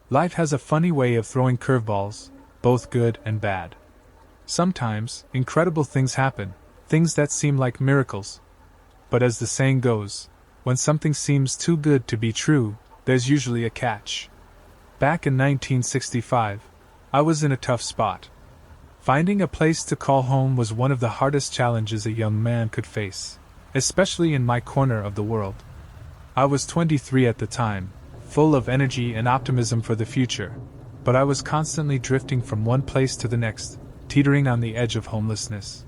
Life has a funny way of throwing curveballs, both good and bad. Sometimes, incredible things happen, things that seem like miracles. But as the saying goes, when something seems too good to be true, there's usually a catch. Back in 1965, I was in a tough spot. Finding a place to call home was one of the hardest challenges a young man could face, especially in my corner of the world. I was 23 at the time, full of energy and optimism for the future, but I was constantly drifting from one place to the next, teetering on the edge of homelessness.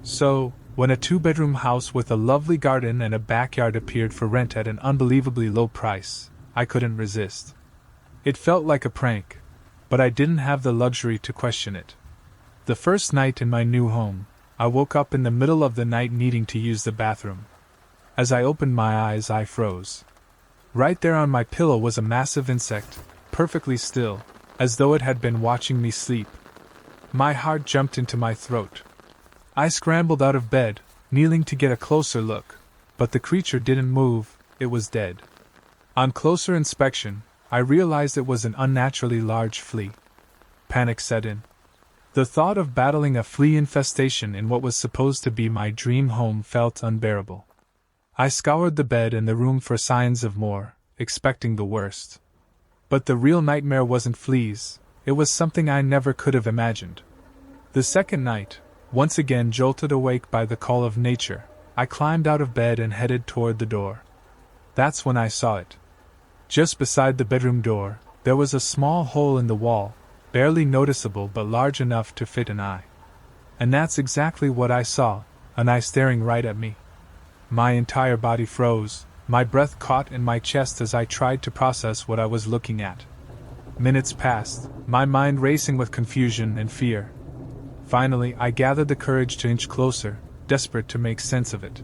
So, when a 2-bedroom house with a lovely garden and a backyard appeared for rent at an unbelievably low price, I couldn't resist. It felt like a prank, but I didn't have the luxury to question it. The first night in my new home, I woke up in the middle of the night needing to use the bathroom. As I opened my eyes, I froze. Right there on my pillow was a massive insect, perfectly still, as though it had been watching me sleep. My heart jumped into my throat. I scrambled out of bed, kneeling to get a closer look, but the creature didn't move, it was dead. On closer inspection, I realized it was an unnaturally large flea. Panic set in. The thought of battling a flea infestation in what was supposed to be my dream home felt unbearable. I scoured the bed and the room for signs of more, expecting the worst. But the real nightmare wasn't fleas, it was something I never could have imagined. The second night, once again jolted awake by the call of nature, I climbed out of bed and headed toward the door. That's when I saw it. Just beside the bedroom door, there was a small hole in the wall, barely noticeable but large enough to fit an eye. And that's exactly what I saw, an eye staring right at me. My entire body froze, my breath caught in my chest as I tried to process what I was looking at. Minutes passed, my mind racing with confusion and fear. Finally, I gathered the courage to inch closer, desperate to make sense of it.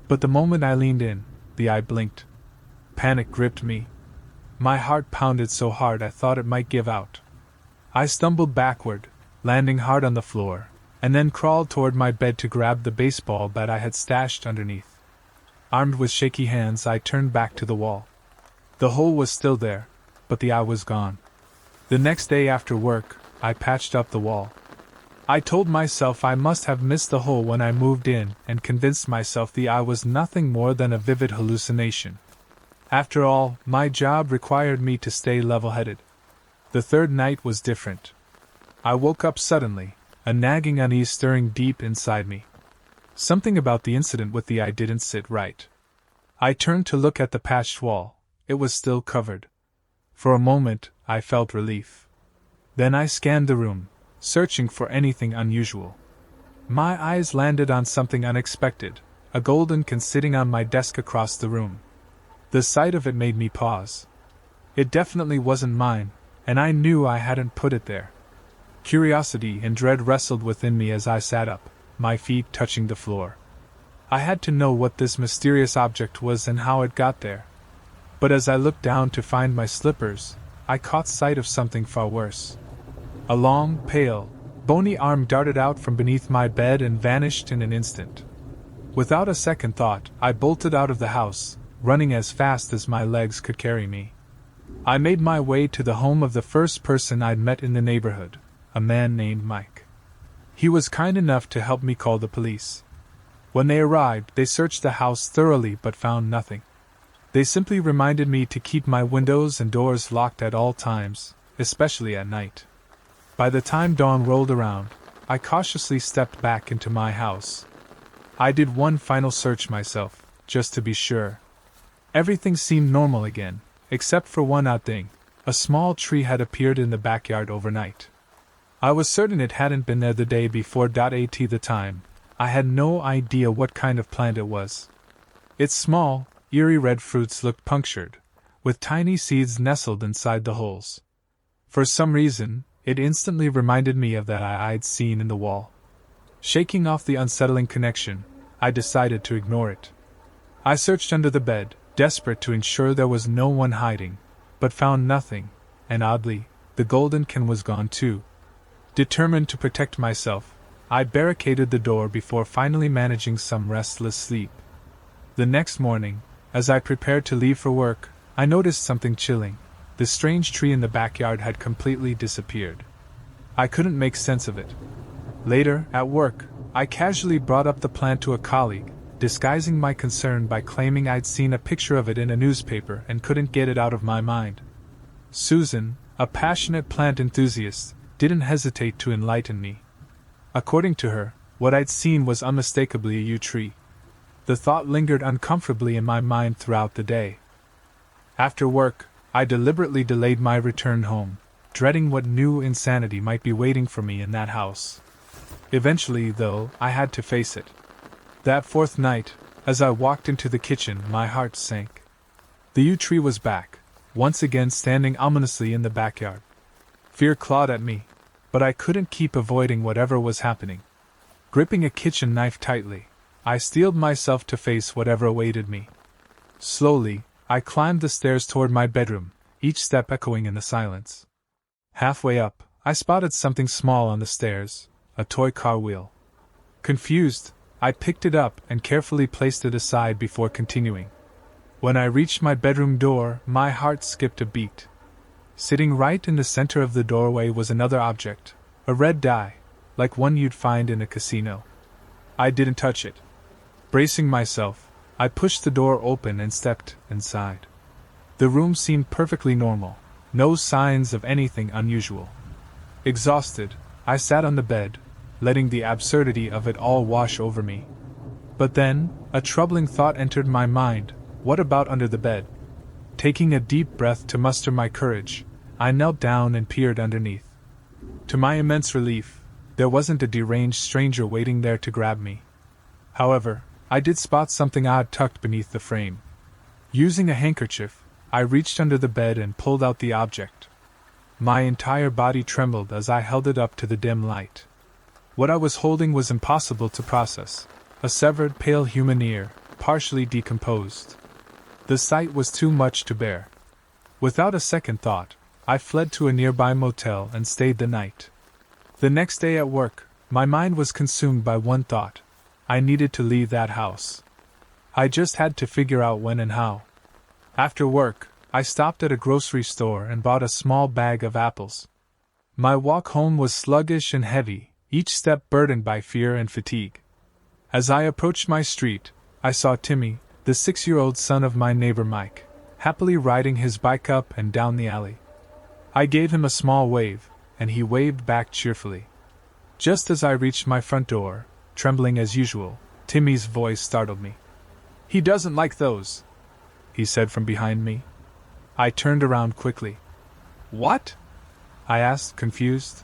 But the moment I leaned in, the eye blinked. Panic gripped me. My heart pounded so hard I thought it might give out. I stumbled backward, landing hard on the floor, and then crawled toward my bed to grab the baseball bat I had stashed underneath. Armed with shaky hands, I turned back to the wall. The hole was still there, but the eye was gone. The next day after work, I patched up the wall. I told myself I must have missed the hole when I moved in and convinced myself the eye was nothing more than a vivid hallucination. After all, my job required me to stay level-headed. The third night was different. I woke up suddenly, a nagging unease stirring deep inside me. Something about the incident with the eye didn't sit right. I turned to look at the patched wall. It was still covered. For a moment, I felt relief. Then I scanned the room, searching for anything unusual. My eyes landed on something unexpected, a golden can sitting on my desk across the room. The sight of it made me pause. It definitely wasn't mine, and I knew I hadn't put it there. Curiosity and dread wrestled within me as I sat up, my feet touching the floor. I had to know what this mysterious object was and how it got there. But as I looked down to find my slippers, I caught sight of something far worse. A long, pale, bony arm darted out from beneath my bed and vanished in an instant. Without a second thought, I bolted out of the house, running as fast as my legs could carry me. I made my way to the home of the first person I'd met in the neighborhood, a man named Mike. He was kind enough to help me call the police. When they arrived, they searched the house thoroughly but found nothing. They simply reminded me to keep my windows and doors locked at all times, especially at night. By the time dawn rolled around, I cautiously stepped back into my house. I did one final search myself, just to be sure. Everything seemed normal again, except for one odd thing. A small tree had appeared in the backyard overnight. I was certain it hadn't been there the day before. At the time, I had no idea what kind of plant it was. Its small, eerie red fruits looked punctured, with tiny seeds nestled inside the holes. For some reason, it instantly reminded me of that eye I'd seen in the wall. Shaking off the unsettling connection, I decided to ignore it. I searched under the bed, desperate to ensure there was no one hiding, but found nothing, and oddly, the golden can was gone too. Determined to protect myself, I barricaded the door before finally managing some restless sleep. The next morning, as I prepared to leave for work, I noticed something chilling. The strange tree in the backyard had completely disappeared. I couldn't make sense of it. Later, at work, I casually brought up the plant to a colleague, disguising my concern by claiming I'd seen a picture of it in a newspaper and couldn't get it out of my mind. Susan, a passionate plant enthusiast, didn't hesitate to enlighten me. According to her, what I'd seen was unmistakably a yew tree. The thought lingered uncomfortably in my mind throughout the day. After work, I deliberately delayed my return home, dreading what new insanity might be waiting for me in that house. Eventually, though, I had to face it. That fourth night, as I walked into the kitchen, my heart sank. The yew tree was back, once again standing ominously in the backyard. Fear clawed at me, but I couldn't keep avoiding whatever was happening. Gripping a kitchen knife tightly, I steeled myself to face whatever awaited me. Slowly, I climbed the stairs toward my bedroom, each step echoing in the silence. Halfway up, I spotted something small on the stairs, a toy car wheel. Confused, I picked it up and carefully placed it aside before continuing. When I reached my bedroom door, my heart skipped a beat. Sitting right in the center of the doorway was another object, a red die, like one you'd find in a casino. I didn't touch it. Bracing myself, I pushed the door open and stepped inside. The room seemed perfectly normal, no signs of anything unusual. Exhausted, I sat on the bed, letting the absurdity of it all wash over me. But then, a troubling thought entered my mind. What about under the bed? Taking a deep breath to muster my courage, I knelt down and peered underneath. To my immense relief, there wasn't a deranged stranger waiting there to grab me. However, I did spot something odd tucked beneath the frame. Using a handkerchief, I reached under the bed and pulled out the object. My entire body trembled as I held it up to the dim light. What I was holding was impossible to process, a severed pale human ear, partially decomposed. The sight was too much to bear. Without a second thought, I fled to a nearby motel and stayed the night. The next day at work, my mind was consumed by one thought. I needed to leave that house. I just had to figure out when and how. After work, I stopped at a grocery store and bought a small bag of apples. My walk home was sluggish and heavy, each step burdened by fear and fatigue. As I approached my street, I saw Timmy, the 6-year-old son of my neighbor Mike, happily riding his bike up and down the alley. I gave him a small wave, and he waved back cheerfully. Just as I reached my front door, trembling as usual, Timmy's voice startled me. "He doesn't like those," he said from behind me. I turned around quickly. "What?" I asked, confused.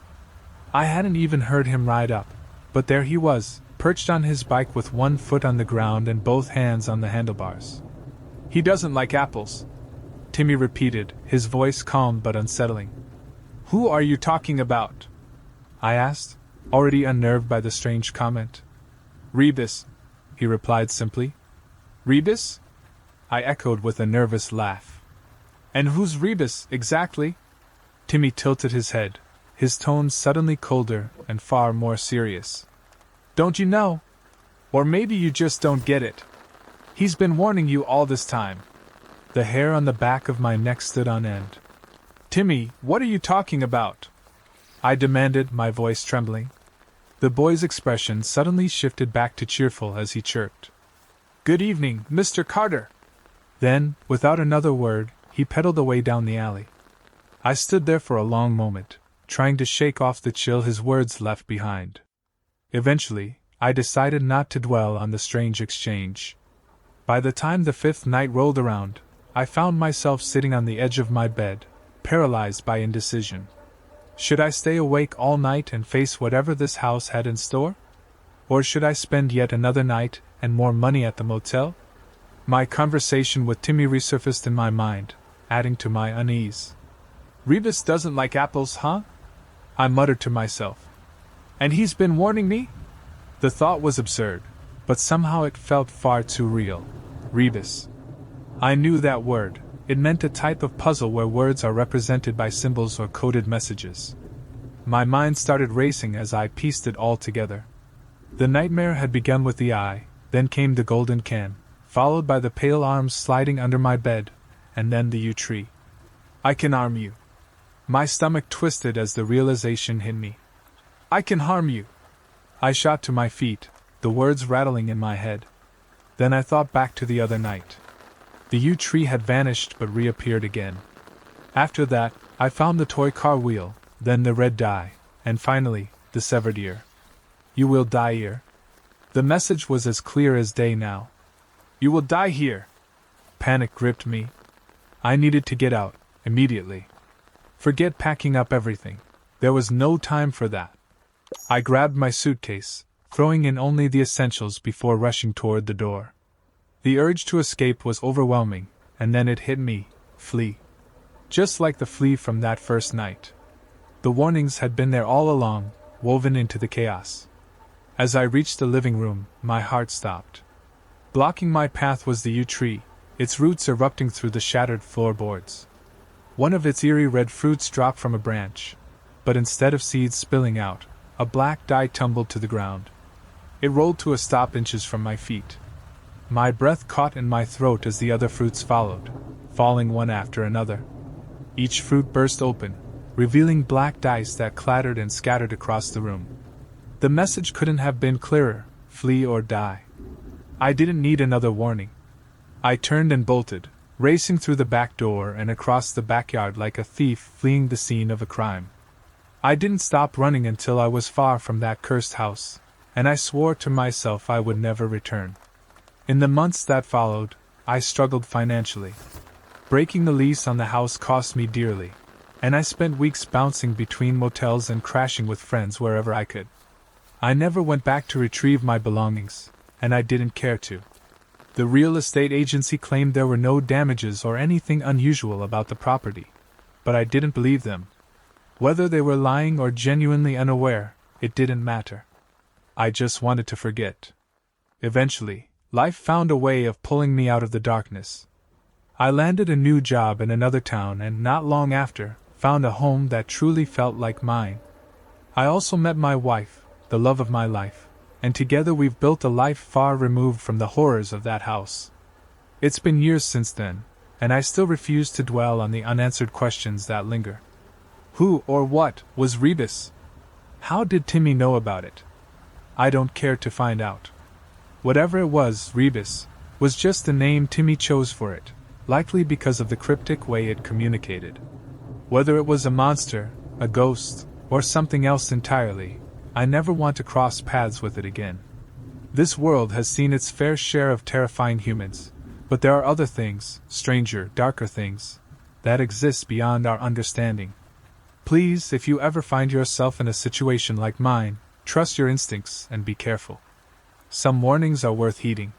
I hadn't even heard him ride up, but there he was, perched on his bike with one foot on the ground and both hands on the handlebars. "He doesn't like apples," Timmy repeated, his voice calm but unsettling. "Who are you talking about?" I asked, already unnerved by the strange comment. "Rebus," he replied simply. "Rebus?" I echoed with a nervous laugh. "And who's Rebus, exactly?" Timmy tilted his head, his tone suddenly colder and far more serious. "Don't you know? Or maybe you just don't get it. He's been warning you all this time." The hair on the back of my neck stood on end. "Timmy, what are you talking about?" I demanded, my voice trembling. The boy's expression suddenly shifted back to cheerful as he chirped. "Good evening, Mr. Carter." Then, without another word, he pedaled away down the alley. I stood there for a long moment, trying to shake off the chill his words left behind. Eventually, I decided not to dwell on the strange exchange. By the time the fifth night rolled around, I found myself sitting on the edge of my bed, paralyzed by indecision. Should I stay awake all night and face whatever this house had in store? Or should I spend yet another night and more money at the motel? My conversation with Timmy resurfaced in my mind, adding to my unease. "Rebus doesn't like apples, huh?" I muttered to myself. "And he's been warning me?" The thought was absurd, but somehow it felt far too real. Rebus. I knew that word. It meant a type of puzzle where words are represented by symbols or coded messages. My mind started racing as I pieced it all together. The nightmare had begun with the eye, then came the golden can, followed by the pale arms sliding under my bed, and then the yew tree. I can harm you. My stomach twisted as the realization hit me. I can harm you. I shot to my feet, the words rattling in my head. Then I thought back to the other night. The yew tree had vanished but reappeared again. After that, I found the toy car wheel, then the red dye, and finally, the severed ear. You will die here. The message was as clear as day now. You will die here. Panic gripped me. I needed to get out, immediately. Forget packing up everything. There was no time for that. I grabbed my suitcase, throwing in only the essentials before rushing toward the door. The urge to escape was overwhelming, and then it hit me: flee. Just like the flea from that first night. The warnings had been there all along, woven into the chaos. As I reached the living room, my heart stopped. Blocking my path was the yew tree, its roots erupting through the shattered floorboards. One of its eerie red fruits dropped from a branch, but instead of seeds spilling out, a black dye tumbled to the ground. It rolled to a stop inches from my feet. My breath caught in my throat as the other fruits followed, falling one after another. Each fruit burst open, revealing black dice that clattered and scattered across the room. The message couldn't have been clearer: flee or die. I didn't need another warning. I turned and bolted, racing through the back door and across the backyard like a thief fleeing the scene of a crime. I didn't stop running until I was far from that cursed house, and I swore to myself I would never return. In the months that followed, I struggled financially. Breaking the lease on the house cost me dearly, and I spent weeks bouncing between motels and crashing with friends wherever I could. I never went back to retrieve my belongings, and I didn't care to. The real estate agency claimed there were no damages or anything unusual about the property, but I didn't believe them. Whether they were lying or genuinely unaware, it didn't matter. I just wanted to forget. Eventually, life found a way of pulling me out of the darkness. I landed a new job in another town and not long after, found a home that truly felt like mine. I also met my wife, the love of my life, and together we've built a life far removed from the horrors of that house. It's been years since then, and I still refuse to dwell on the unanswered questions that linger. Who or what was Rebus? How did Timmy know about it? I don't care to find out. Whatever it was, Rebus was just the name Timmy chose for it, likely because of the cryptic way it communicated. Whether it was a monster, a ghost, or something else entirely, I never want to cross paths with it again. This world has seen its fair share of terrifying humans, but there are other things, stranger, darker things, that exist beyond our understanding. Please, if you ever find yourself in a situation like mine, trust your instincts and be careful. Some warnings are worth heeding.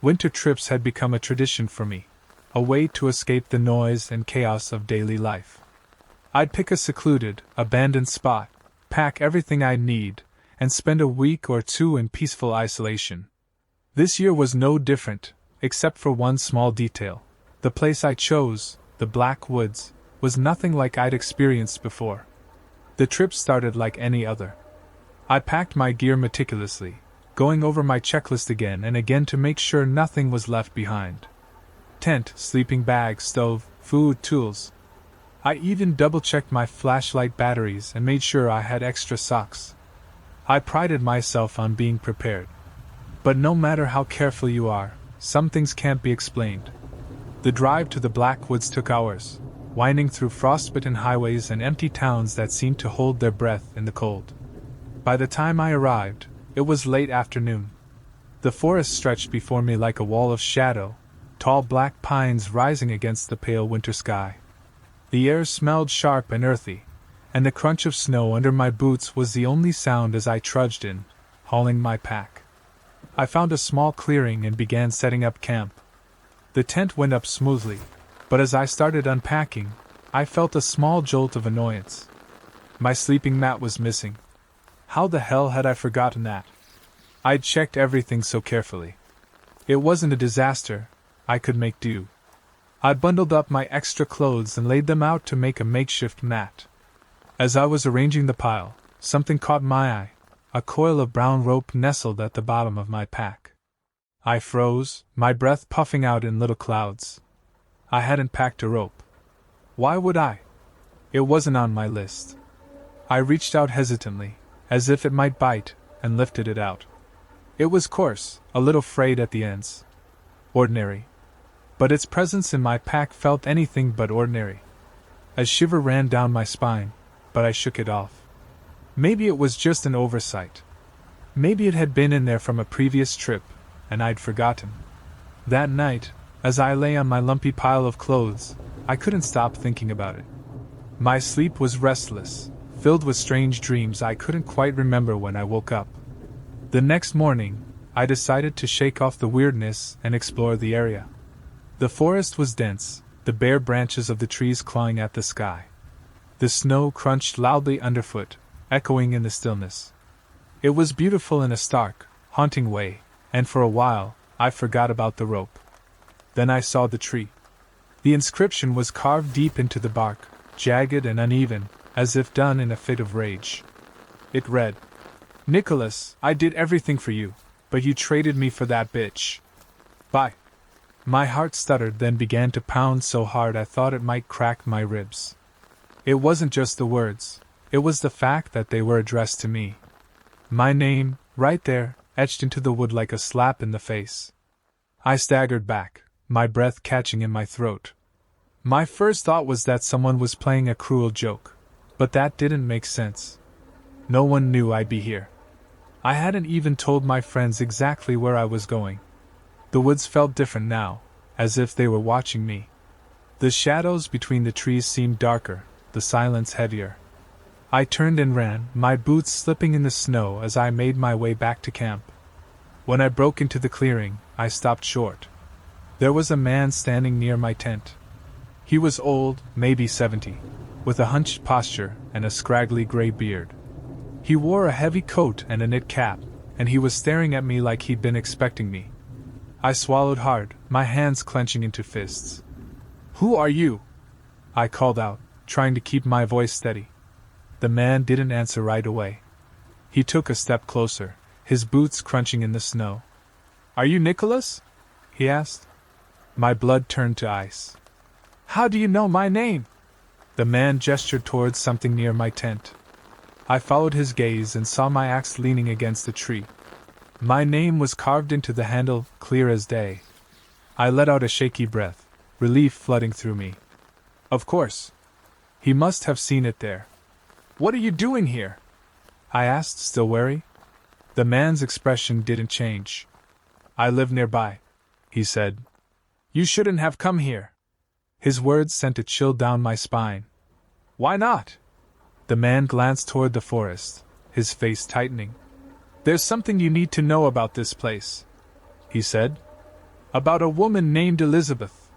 Winter trips had become a tradition for me, a way to escape the noise and chaos of daily life. I'd pick a secluded, abandoned spot, pack everything I'd need, and spend a week or two in peaceful isolation. This year was no different, except for one small detail. The place I chose, the Black Woods, was nothing like I'd experienced before. The trip started like any other. I packed my gear meticulously, going over my checklist again and again to make sure nothing was left behind. Tent, sleeping bag, stove, food, tools. I even double-checked my flashlight batteries and made sure I had extra socks. I prided myself on being prepared. But no matter how careful you are, some things can't be explained. The drive to the Black Woods took hours, winding through frostbitten highways and empty towns that seemed to hold their breath in the cold. By the time I arrived, it was late afternoon. The forest stretched before me like a wall of shadow, tall black pines rising against the pale winter sky. The air smelled sharp and earthy, and the crunch of snow under my boots was the only sound as I trudged in, hauling my pack. I found a small clearing and began setting up camp. The tent went up smoothly, but as I started unpacking, I felt a small jolt of annoyance. My sleeping mat was missing. How the hell had I forgotten that? I'd checked everything so carefully. It wasn't a disaster, I could make do. I bundled up my extra clothes and laid them out to make a makeshift mat. As I was arranging the pile, something caught my eye. A coil of brown rope nestled at the bottom of my pack. I froze, my breath puffing out in little clouds. I hadn't packed a rope. Why would I? It wasn't on my list. I reached out hesitantly, as if it might bite, and lifted it out. It was coarse, a little frayed at the ends. Ordinary. But its presence in my pack felt anything but ordinary. A shiver ran down my spine, but I shook it off. Maybe it was just an oversight. Maybe it had been in there from a previous trip, and I'd forgotten. That night, as I lay on my lumpy pile of clothes, I couldn't stop thinking about it. My sleep was restless, filled with strange dreams I couldn't quite remember when I woke up. The next morning, I decided to shake off the weirdness and explore the area. The forest was dense, the bare branches of the trees clawing at the sky. The snow crunched loudly underfoot, echoing in the stillness. It was beautiful in a stark, haunting way, and for a while, I forgot about the rope. Then I saw the tree. The inscription was carved deep into the bark, jagged and uneven, as if done in a fit of rage. It read, "Nicholas, I did everything for you, but you traded me for that bitch. Bye." My heart stuttered, then began to pound so hard I thought it might crack my ribs. It wasn't just the words, it was the fact that they were addressed to me. My name, right there, etched into the wood like a slap in the face. I staggered back, my breath catching in my throat. My first thought was that someone was playing a cruel joke, but that didn't make sense. No one knew I'd be here. I hadn't even told my friends exactly where I was going. The woods felt different now, as if they were watching me. The shadows between the trees seemed darker, the silence heavier. I turned and ran, my boots slipping in the snow as I made my way back to camp. When I broke into the clearing, I stopped short. There was a man standing near my tent. He was old, maybe 70, with a hunched posture and a scraggly gray beard. He wore a heavy coat and a knit cap, and he was staring at me like he'd been expecting me. I swallowed hard, my hands clenching into fists. "Who are you?" I called out, trying to keep my voice steady. The man didn't answer right away. He took a step closer, his boots crunching in the snow. "Are you Nicholas?" he asked. My blood turned to ice. "How do you know my name?" The man gestured towards something near my tent. I followed his gaze and saw my axe leaning against a tree. My name was carved into the handle, clear as day. I let out a shaky breath, relief flooding through me. Of course. He must have seen it there. "What are you doing here?" I asked, still wary. The man's expression didn't change. "I live nearby," he said. "You shouldn't have come here." His words sent a chill down my spine. "Why not?" The man glanced toward the forest, his face tightening. "There's something you need to know about this place," he said. "About a woman named Elizabeth."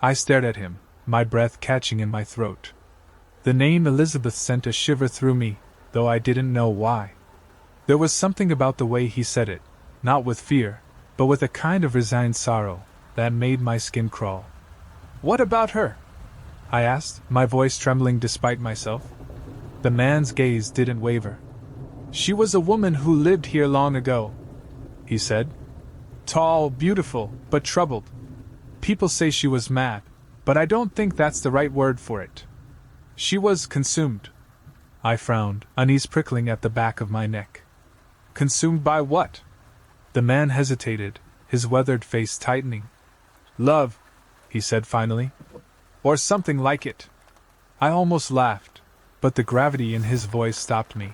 I stared at him, my breath catching in my throat. The name Elizabeth sent a shiver through me, though I didn't know why. There was something about the way he said it, not with fear, but with a kind of resigned sorrow, that made my skin crawl. "What about her?" I asked, my voice trembling despite myself. The man's gaze didn't waver. "She was a woman who lived here long ago," he said. "Tall, beautiful, but troubled. People say she was mad, but I don't think that's the right word for it. She was consumed." I frowned, unease prickling at the back of my neck. "Consumed by what?" The man hesitated, his weathered face tightening. "Love," he said finally. "Or something like it." I almost laughed, but the gravity in his voice stopped me.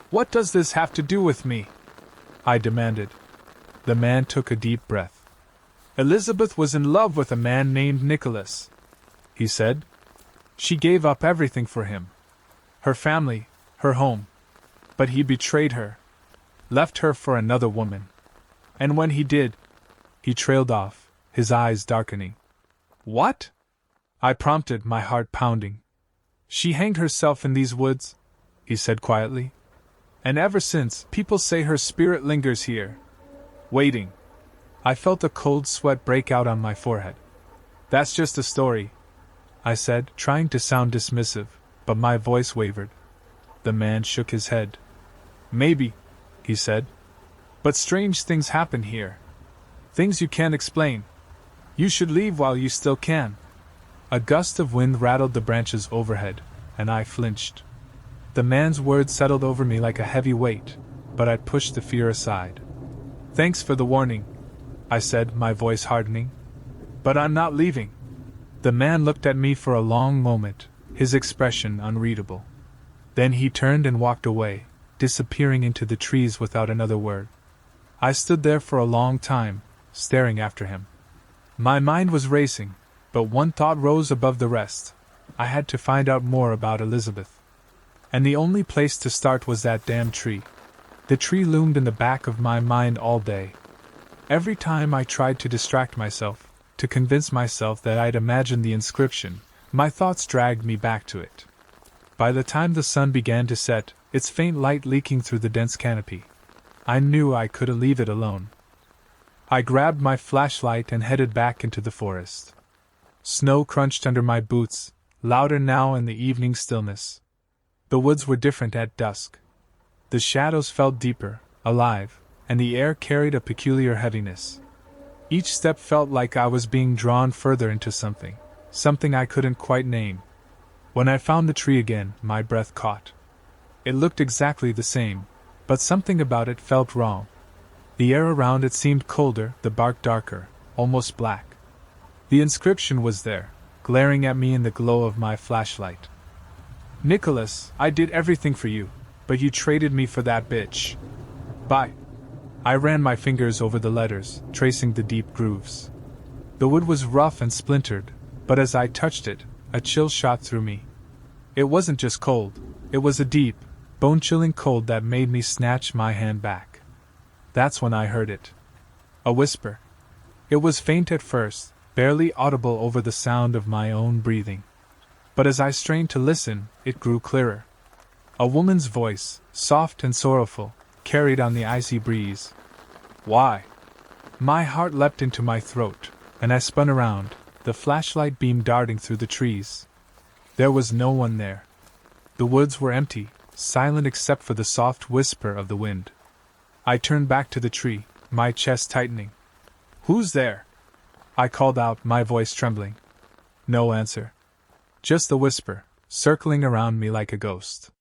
"What does this have to do with me?" I demanded. The man took a deep breath. "Elizabeth was in love with a man named Nicholas," he said. "She gave up everything for him. Her family, her home. But he betrayed her. Left her for another woman. And when he did," he trailed off, his eyes darkening. "What?" I prompted, my heart pounding. "She hanged herself in these woods," he said quietly. "And ever since, people say her spirit lingers here. Waiting." I felt a cold sweat break out on my forehead. "That's just a story," I said, trying to sound dismissive, but my voice wavered. The man shook his head. "Maybe," he said. "But strange things happen here. Things you can't explain. You should leave while you still can." A gust of wind rattled the branches overhead, and I flinched. The man's words settled over me like a heavy weight, but I pushed the fear aside. "Thanks for the warning," I said, my voice hardening. "But I'm not leaving." The man looked at me for a long moment, his expression unreadable. Then he turned and walked away, disappearing into the trees without another word. I stood there for a long time, staring after him. My mind was racing, but one thought rose above the rest. I had to find out more about Elizabeth. And the only place to start was that damn tree. The tree loomed in the back of my mind all day. Every time I tried to distract myself, to convince myself that I'd imagined the inscription, my thoughts dragged me back to it. By the time the sun began to set, its faint light leaking through the dense canopy, I knew I couldn't leave it alone. I grabbed my flashlight and headed back into the forest. Snow crunched under my boots, louder now in the evening stillness. The woods were different at dusk. The shadows felt deeper, alive, and the air carried a peculiar heaviness. Each step felt like I was being drawn further into something I couldn't quite name. When I found the tree again, my breath caught. It looked exactly the same, but something about it felt wrong. The air around it seemed colder, the bark darker, almost black. The inscription was there, glaring at me in the glow of my flashlight. "Nicholas, I did everything for you, but you traded me for that bitch. Bye." I ran my fingers over the letters, tracing the deep grooves. The wood was rough and splintered, but as I touched it, a chill shot through me. It wasn't just cold, it was a deep, bone-chilling cold that made me snatch my hand back. That's when I heard it. A whisper. It was faint at first, barely audible over the sound of my own breathing. But as I strained to listen, it grew clearer. A woman's voice, soft and sorrowful, carried on the icy breeze. "Why?" My heart leapt into my throat, and I spun around, the flashlight beam darting through the trees. There was no one there. The woods were empty, silent except for the soft whisper of the wind. I turned back to the tree, my chest tightening. "Who's there?" I called out, my voice trembling. No answer. Just the whisper, circling around me like a ghost.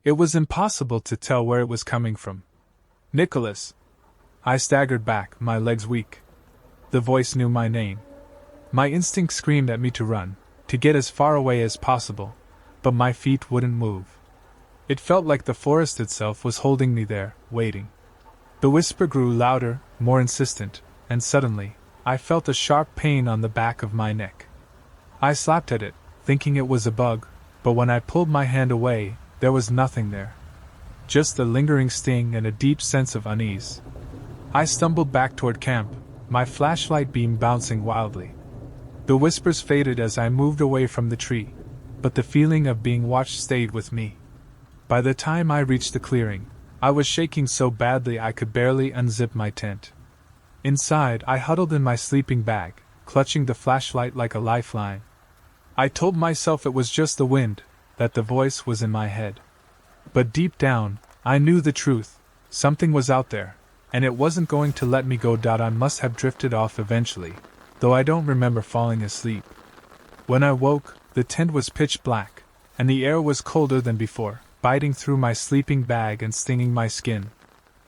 It was impossible to tell where it was coming from. "Nicholas!" I staggered back, my legs weak. The voice knew my name. My instinct screamed at me to run, to get as far away as possible, but my feet wouldn't move. It felt like the forest itself was holding me there, waiting. The whisper grew louder, more insistent, and suddenly, I felt a sharp pain on the back of my neck. I slapped at it, thinking it was a bug, but when I pulled my hand away, there was nothing there. Just a lingering sting and a deep sense of unease. I stumbled back toward camp, my flashlight beam bouncing wildly. The whispers faded as I moved away from the tree, but the feeling of being watched stayed with me. By the time I reached the clearing, I was shaking so badly I could barely unzip my tent. Inside, I huddled in my sleeping bag, clutching the flashlight like a lifeline. I told myself it was just the wind, that the voice was in my head. But deep down, I knew the truth. Something was out there, and it wasn't going to let me go. I must have drifted off eventually, though I don't remember falling asleep. When I woke, the tent was pitch black, and the air was colder than before, biting through my sleeping bag and stinging my skin.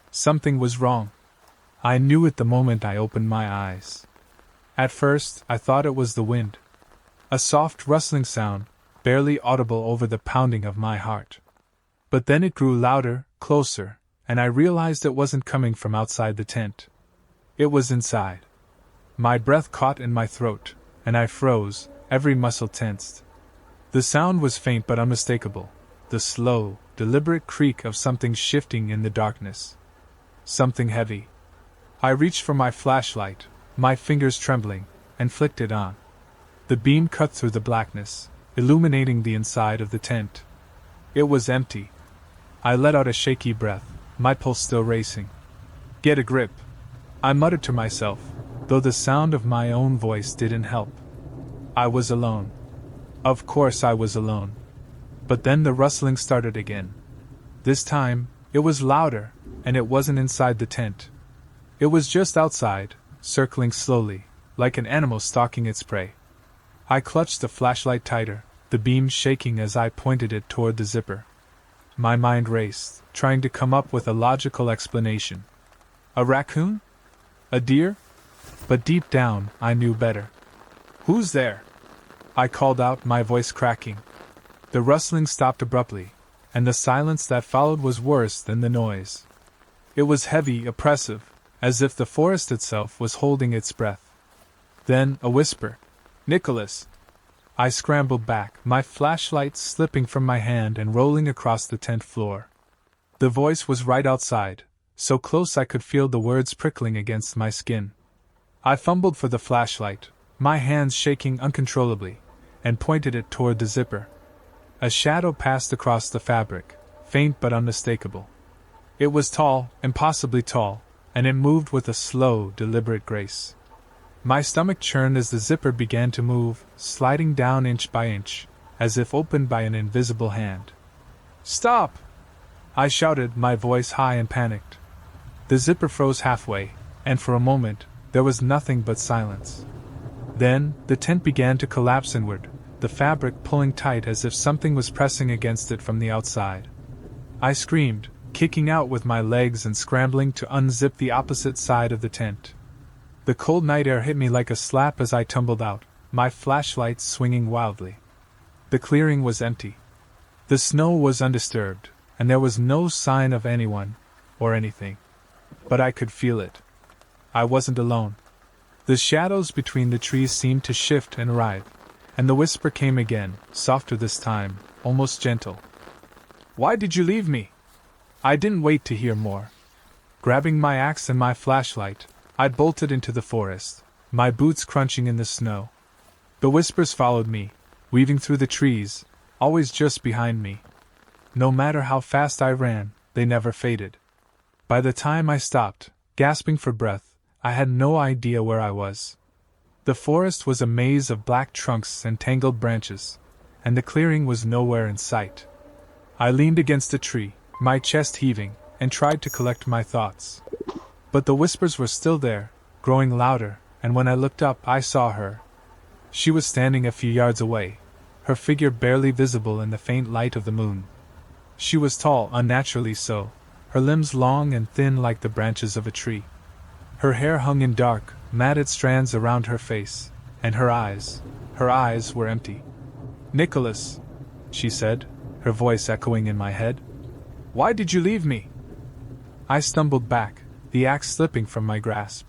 Something was wrong. I knew it the moment I opened my eyes. At first, I thought it was the wind. A soft rustling sound, barely audible over the pounding of my heart. But then it grew louder, closer, and I realized it wasn't coming from outside the tent. It was inside. My breath caught in my throat, and I froze, every muscle tensed. The sound was faint but unmistakable, the slow, deliberate creak of something shifting in the darkness. Something heavy. I reached for my flashlight, my fingers trembling, and flicked it on. The beam cut through the blackness, illuminating the inside of the tent. It was empty. I let out a shaky breath, my pulse still racing. "Get a grip," I muttered to myself, though the sound of my own voice didn't help. I was alone. Of course I was alone. But then the rustling started again. This time, it was louder, and it wasn't inside the tent. It was just outside, circling slowly, like an animal stalking its prey. I clutched the flashlight tighter, the beam shaking as I pointed it toward the zipper. My mind raced, trying to come up with a logical explanation. A raccoon? A deer? But deep down, I knew better. "Who's there?" I called out, my voice cracking. The rustling stopped abruptly, and the silence that followed was worse than the noise. It was heavy, oppressive, as if the forest itself was holding its breath. Then, a whisper. "Nicholas!" I scrambled back, my flashlight slipping from my hand and rolling across the tent floor. The voice was right outside, so close I could feel the words prickling against my skin. I fumbled for the flashlight, my hands shaking uncontrollably, and pointed it toward the zipper. A shadow passed across the fabric, faint but unmistakable. It was tall, impossibly tall, and it moved with a slow, deliberate grace. My stomach churned as the zipper began to move, sliding down inch by inch, as if opened by an invisible hand. "Stop!" I shouted, my voice high and panicked. The zipper froze halfway, and for a moment, there was nothing but silence. Then, the tent began to collapse inward, the fabric pulling tight as if something was pressing against it from the outside. I screamed, kicking out with my legs and scrambling to unzip the opposite side of the tent. The cold night air hit me like a slap as I tumbled out, my flashlight swinging wildly. The clearing was empty. The snow was undisturbed, and there was no sign of anyone, or anything. But I could feel it. I wasn't alone. The shadows between the trees seemed to shift and writhe, and the whisper came again, softer this time, almost gentle. "Why did you leave me?" I didn't wait to hear more. Grabbing my axe and my flashlight, I bolted into the forest, my boots crunching in the snow. The whispers followed me, weaving through the trees, always just behind me. No matter how fast I ran, they never faded. By the time I stopped, gasping for breath, I had no idea where I was. The forest was a maze of black trunks and tangled branches, and the clearing was nowhere in sight. I leaned against a tree, my chest heaving, and tried to collect my thoughts. But the whispers were still there, growing louder, and when I looked up I saw her. She was standing a few yards away, her figure barely visible in the faint light of the moon. She was tall, unnaturally so, her limbs long and thin like the branches of a tree. Her hair hung in dark, matted strands around her face, and her eyes were empty. "Nicholas," she said, her voice echoing in my head. "Why did you leave me?" I stumbled back, the axe slipping from my grasp.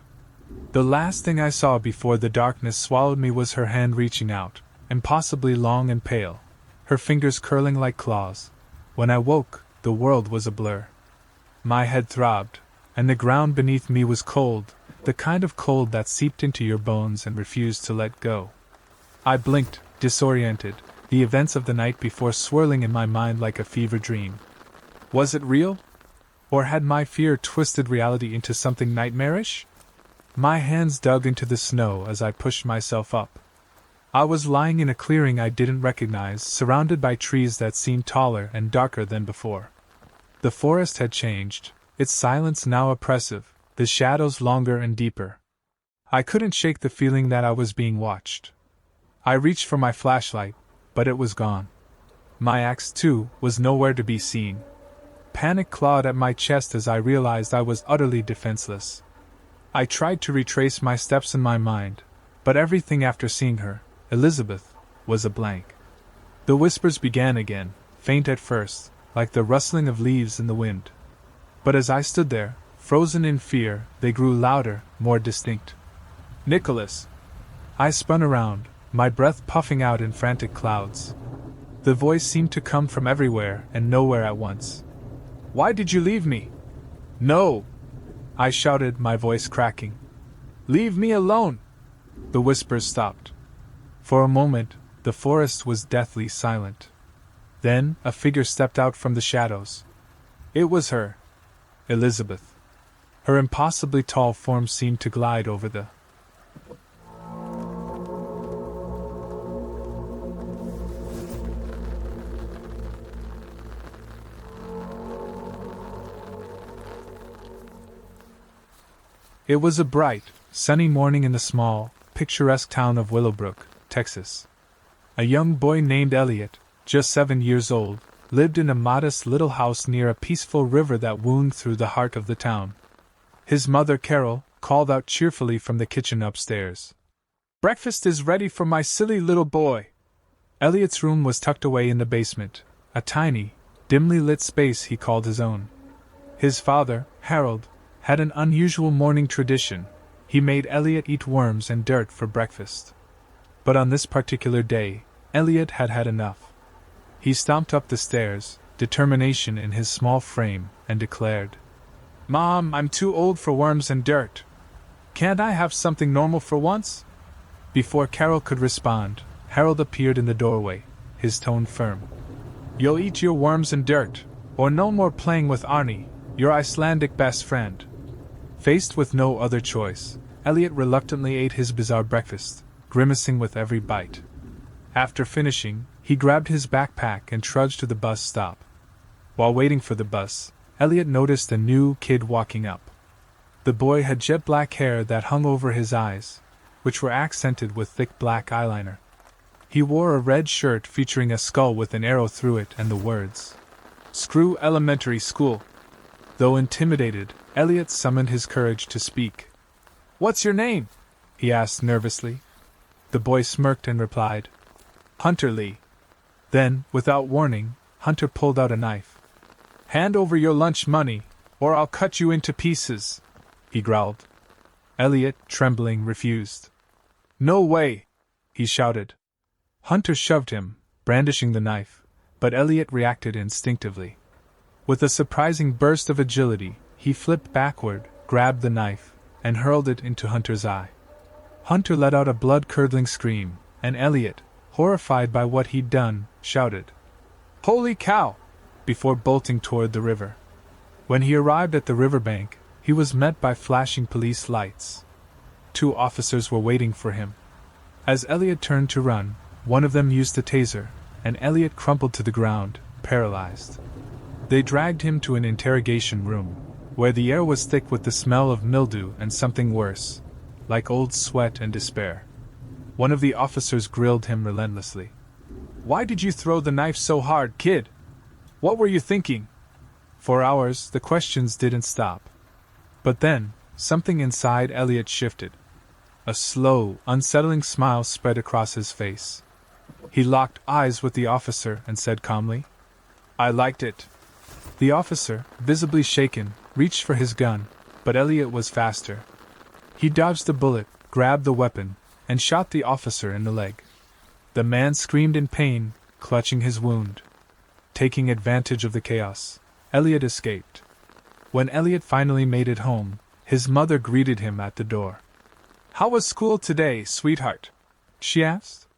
The last thing I saw before the darkness swallowed me was her hand reaching out, impossibly long and pale, her fingers curling like claws. When I woke, the world was a blur. My head throbbed, and the ground beneath me was cold, the kind of cold that seeped into your bones and refused to let go. I blinked, disoriented, the events of the night before swirling in my mind like a fever dream. Was it real? Or had my fear twisted reality into something nightmarish? My hands dug into the snow as I pushed myself up. I was lying in a clearing I didn't recognize, surrounded by trees that seemed taller and darker than before. The forest had changed, its silence now oppressive, the shadows longer and deeper. I couldn't shake the feeling that I was being watched. I reached for my flashlight, but it was gone. My axe, too, was nowhere to be seen. Panic clawed at my chest as I realized I was utterly defenseless. I tried to retrace my steps in my mind, but everything after seeing her, Elizabeth, was a blank. The whispers began again, faint at first, like the rustling of leaves in the wind. But as I stood there, frozen in fear, they grew louder, more distinct. "Nicholas!" I spun around, my breath puffing out in frantic clouds. The voice seemed to come from everywhere and nowhere at once. "Why did you leave me?" "No!" I shouted, my voice cracking. "Leave me alone!" The whispers stopped. For a moment, the forest was deathly silent. Then, a figure stepped out from the shadows. It was her. Elizabeth. Her impossibly tall form seemed to glide over the It was a bright, sunny morning in the small, picturesque town of Willowbrook, Texas. A young boy named Elliot, just 7 years old, lived in a modest little house near a peaceful river that wound through the heart of the town. His mother, Carol, called out cheerfully from the kitchen upstairs. "Breakfast is ready for my silly little boy." Elliot's room was tucked away in the basement, a tiny, dimly lit space he called his own. His father, Harold, had an unusual morning tradition. He made Elliot eat worms and dirt for breakfast. But on this particular day, Elliot had had enough. He stomped up the stairs, determination in his small frame, and declared, "Mom, I'm too old for worms and dirt. Can't I have something normal for once?" Before Carol could respond, Harold appeared in the doorway, his tone firm. "You'll eat your worms and dirt, or no more playing with Arnie, your Icelandic best friend." Faced with no other choice, Elliot reluctantly ate his bizarre breakfast, grimacing with every bite. After finishing, he grabbed his backpack and trudged to the bus stop. While waiting for the bus, Elliot noticed a new kid walking up. The boy had jet black hair that hung over his eyes, which were accented with thick black eyeliner. He wore a red shirt featuring a skull with an arrow through it and the words, "Screw Elementary School." Though intimidated, Elliot summoned his courage to speak. "What's your name?" he asked nervously. The boy smirked and replied, "Hunter Lee." Then, without warning, Hunter pulled out a knife. "Hand over your lunch money, or I'll cut you into pieces," he growled. Elliot, trembling, refused. "No way!" he shouted. Hunter shoved him, brandishing the knife, but Elliot reacted instinctively. With a surprising burst of agility, he flipped backward, grabbed the knife, and hurled it into Hunter's eye. Hunter let out a blood-curdling scream, and Elliot, horrified by what he'd done, shouted, "Holy cow!" before bolting toward the river. When he arrived at the riverbank, he was met by flashing police lights. 2 officers were waiting for him. As Elliot turned to run, one of them used a taser, and Elliot crumpled to the ground, paralyzed. They dragged him to an interrogation room, where the air was thick with the smell of mildew and something worse, like old sweat and despair. One of the officers grilled him relentlessly. "Why did you throw the knife so hard, kid? What were you thinking?" For hours, the questions didn't stop. But then, something inside Elliot shifted. A slow, unsettling smile spread across his face. He locked eyes with the officer and said calmly, "I liked it." The officer, visibly shaken, reached for his gun, but Elliot was faster. He dodged the bullet, grabbed the weapon, and shot the officer in the leg. The man screamed in pain, clutching his wound. Taking advantage of the chaos, Elliot escaped. When Elliot finally made it home, his mother greeted him at the door. "How was school today, sweetheart?" she asked.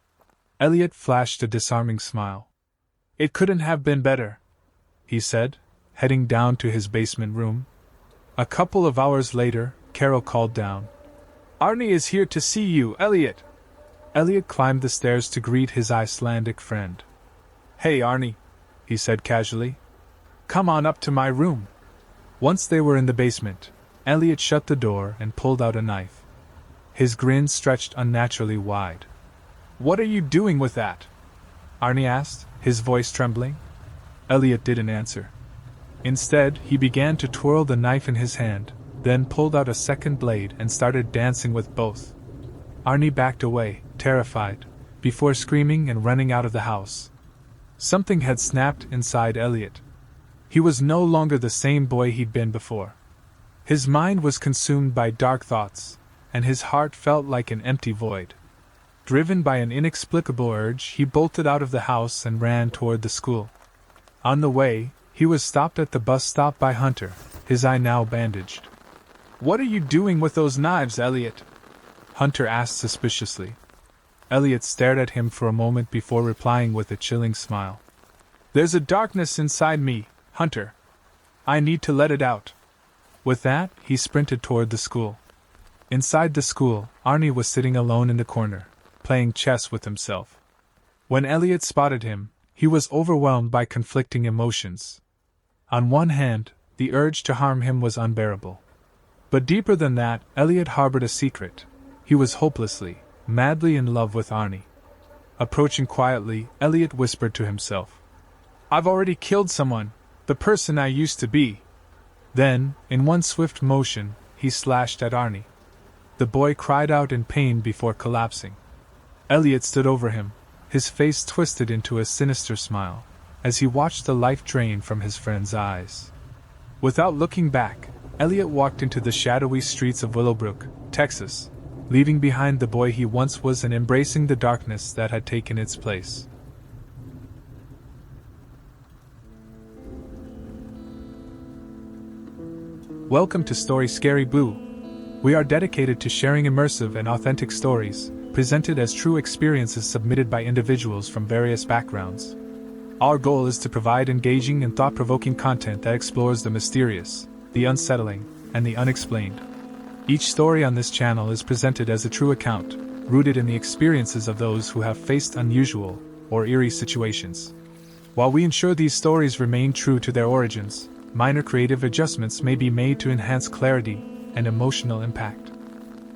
Elliot flashed a disarming smile. "It couldn't have been better," he said, heading down to his basement room. A couple of hours later, Carol called down. "Arnie is here to see you, Elliot." Elliot climbed the stairs to greet his Icelandic friend. "Hey, Arnie," he said casually. "Come on up to my room." Once they were in the basement, Elliot shut the door and pulled out a knife. His grin stretched unnaturally wide. "What are you doing with that?" Arnie asked, his voice trembling. Elliot didn't answer. Instead, he began to twirl the knife in his hand, then pulled out a second blade and started dancing with both. Arnie backed away, terrified, before screaming and running out of the house. Something had snapped inside Elliot. He was no longer the same boy he'd been before. His mind was consumed by dark thoughts, and his heart felt like an empty void. Driven by an inexplicable urge, he bolted out of the house and ran toward the school. On the way, he was stopped at the bus stop by Hunter, his eye now bandaged. "What are you doing with those knives, Elliot?" Hunter asked suspiciously. Elliot stared at him for a moment before replying with a chilling smile. "There's a darkness inside me, Hunter. I need to let it out." With that, he sprinted toward the school. Inside the school, Arnie was sitting alone in the corner, playing chess with himself. When Elliot spotted him, he was overwhelmed by conflicting emotions. On one hand, the urge to harm him was unbearable. But deeper than that, Elliot harbored a secret. He was hopelessly, madly in love with Arnie. Approaching quietly, Elliot whispered to himself, "I've already killed someone, the person I used to be." Then, in one swift motion, he slashed at Arnie. The boy cried out in pain before collapsing. Elliot stood over him, his face twisted into a sinister smile, as he watched the life drain from his friend's eyes. Without looking back, Elliot walked into the shadowy streets of Willowbrook, Texas, leaving behind the boy he once was and embracing the darkness that had taken its place. Welcome to Story Scary Boo. We are dedicated to sharing immersive and authentic stories, presented as true experiences submitted by individuals from various backgrounds. Our goal is to provide engaging and thought-provoking content that explores the mysterious, the unsettling, and the unexplained. Each story on this channel is presented as a true account, rooted in the experiences of those who have faced unusual or eerie situations. While we ensure these stories remain true to their origins, minor creative adjustments may be made to enhance clarity and emotional impact.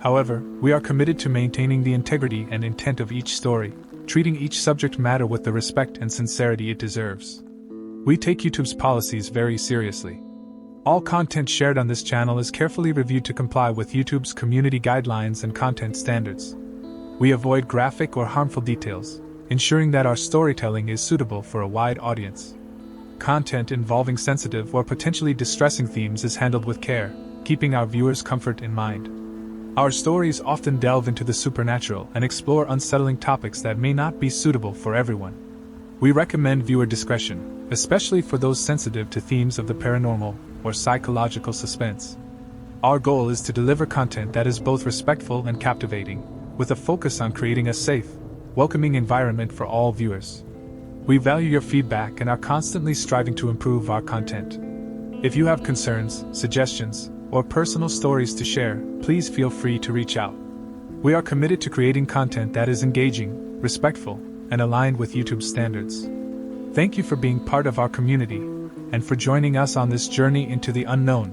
However, we are committed to maintaining the integrity and intent of each story, treating each subject matter with the respect and sincerity it deserves. We take YouTube's policies very seriously. All content shared on this channel is carefully reviewed to comply with YouTube's community guidelines and content standards. We avoid graphic or harmful details, ensuring that our storytelling is suitable for a wide audience. Content involving sensitive or potentially distressing themes is handled with care, keeping our viewers' comfort in mind. Our stories often delve into the supernatural and explore unsettling topics that may not be suitable for everyone. We recommend viewer discretion, especially for those sensitive to themes of the paranormal or psychological suspense. Our goal is to deliver content that is both respectful and captivating, with a focus on creating a safe, welcoming environment for all viewers. We value your feedback and are constantly striving to improve our content. If you have concerns, suggestions, or personal stories to share, please feel free to reach out. We are committed to creating content that is engaging, respectful, and aligned with YouTube's standards. Thank you for being part of our community, and for joining us on this journey into the unknown.